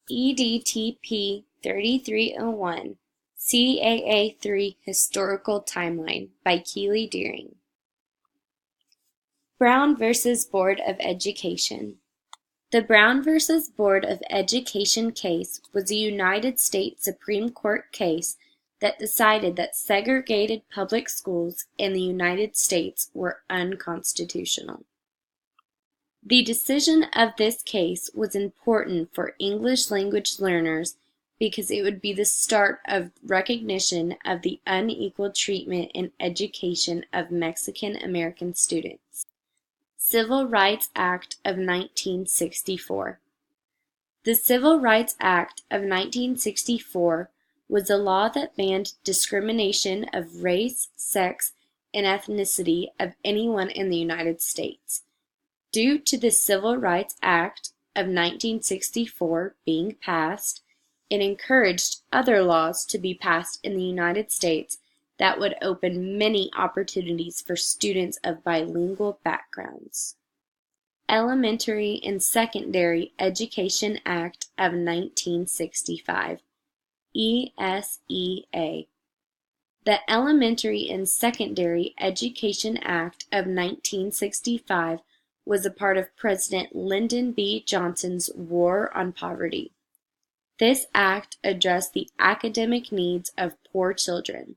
EDTP 3301 CAA 3 Historical Timeline by Keely Deering. Brown v. Board of Education. The Brown v. Board of Education case was a United States Supreme Court case that decided that segregated public schools in the United States were unconstitutional. The decision of this case was important for English language learners because it would be the start of recognition of the unequal treatment in education of Mexican American students. Civil Rights Act of 1964. The Civil Rights Act of 1964 was a law that banned discrimination of race, sex, and ethnicity of anyone in the United States. Due to the Civil Rights Act of 1964 being passed, it encouraged other laws to be passed in the United States that would open many opportunities for students of bilingual backgrounds. Elementary and Secondary Education Act of 1965, ESEA. The Elementary and Secondary Education Act of 1965 was a part of President Lyndon B. Johnson's War on Poverty. This act addressed the academic needs of poor children.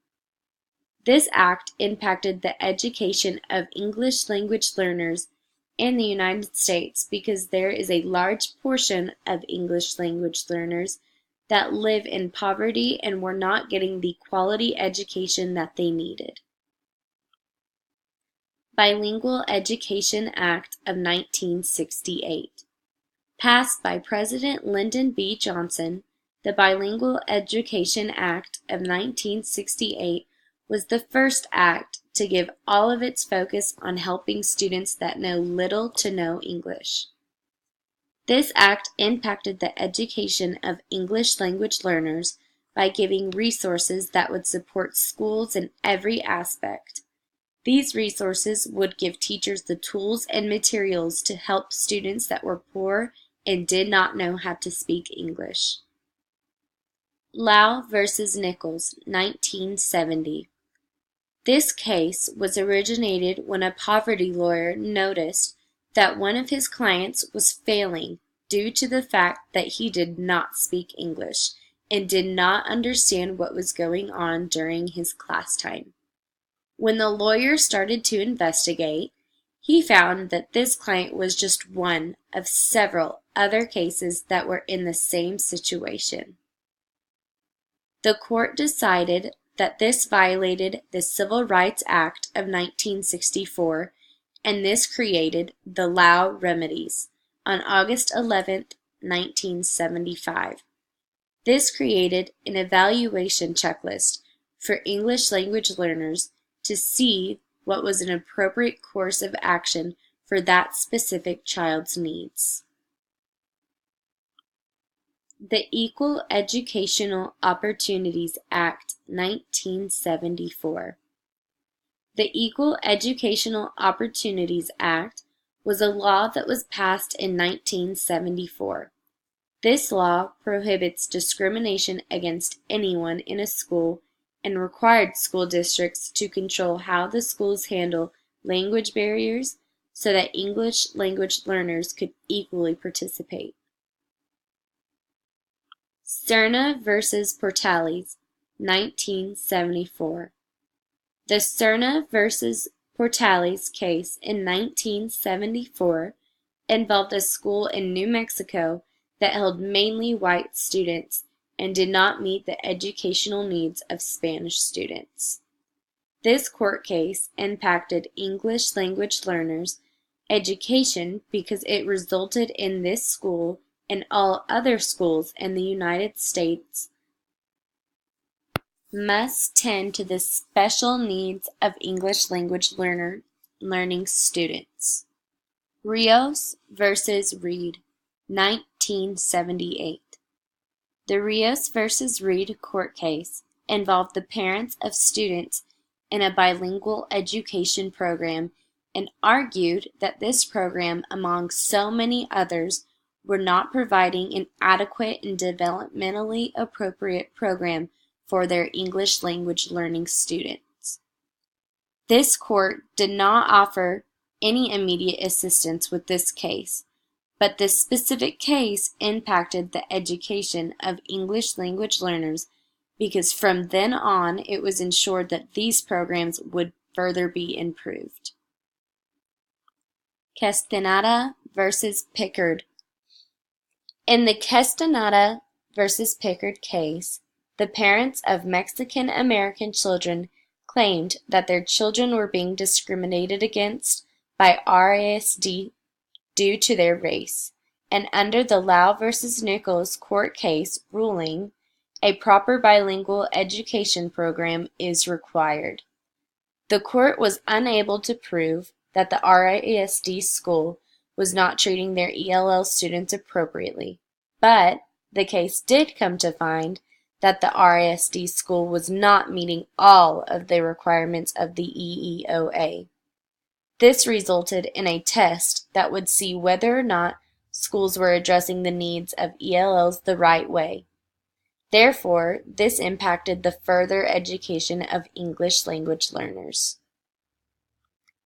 This act impacted the education of English language learners in the United States because there is a large portion of English language learners that live in poverty and were not getting the quality education that they needed. Bilingual Education Act of 1968. Passed by President Lyndon B. Johnson, the Bilingual Education Act of 1968 was the first act to give all of its focus on helping students that know little to no English. This act impacted the education of English language learners by giving resources that would support schools in every aspect. These resources would give teachers the tools and materials to help students that were poor and did not know how to speak English. Lau v. Nichols, 1970. This case was originated when a poverty lawyer noticed that one of his clients was failing due to the fact that he did not speak English and did not understand what was going on during his class time. When the lawyer started to investigate, he found that this client was just one of several other cases that were in the same situation. The court decided that this violated the Civil Rights Act of 1964, and this created the Lau Remedies on August 11, 1975. This created an evaluation checklist for English language learners to see what was an appropriate course of action for that specific child's needs. The Equal Educational Opportunities Act 1974. The Equal Educational Opportunities Act was a law that was passed in 1974. This law prohibits discrimination against anyone in a school and required school districts to control how the schools handle language barriers so that English language learners could equally participate. Serna v. Portales, 1974. The Serna v. Portales case in 1974 involved a school in New Mexico that held mainly white students and did not meet the educational needs of Spanish students. This court case impacted English language learners' education because it resulted in this school and all other schools in the United States must tend to the special needs of English language learning students. Rios v. Reed, 1978. The Rios v. Reed court case involved the parents of students in a bilingual education program and argued that this program, among so many others, were not providing an adequate and developmentally appropriate program for their English language learning students. This court did not offer any immediate assistance with this case, but this specific case impacted the education of English language learners because from then on it was ensured that these programs would further be improved. Castaneda versus Pickard. In the Castaneda versus Pickard case, the parents of Mexican-American children claimed that their children were being discriminated against by RISD due to their race, and under the Lau versus Nichols court case ruling, a proper bilingual education program is required. The court was unable to prove that the RISD school was not treating their ELL students appropriately, but the case did come to find that the RISD school was not meeting all of the requirements of the EEOA. This resulted in a test that would see whether or not schools were addressing the needs of ELLs the right way. Therefore, this impacted the further education of English language learners.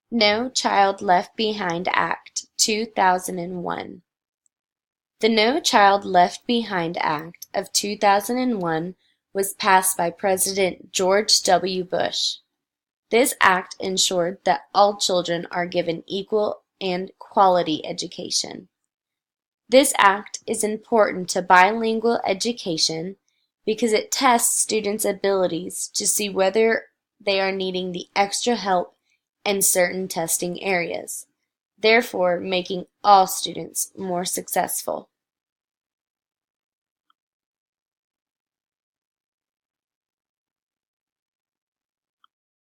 No Child Left Behind Act, 2001. The No Child Left Behind Act of 2001 was passed by President George W. Bush. This act ensured that all children are given equal and quality education. This act is important to bilingual education because it tests students' abilities to see whether they are needing the extra help in certain testing areas, therefore making all students more successful.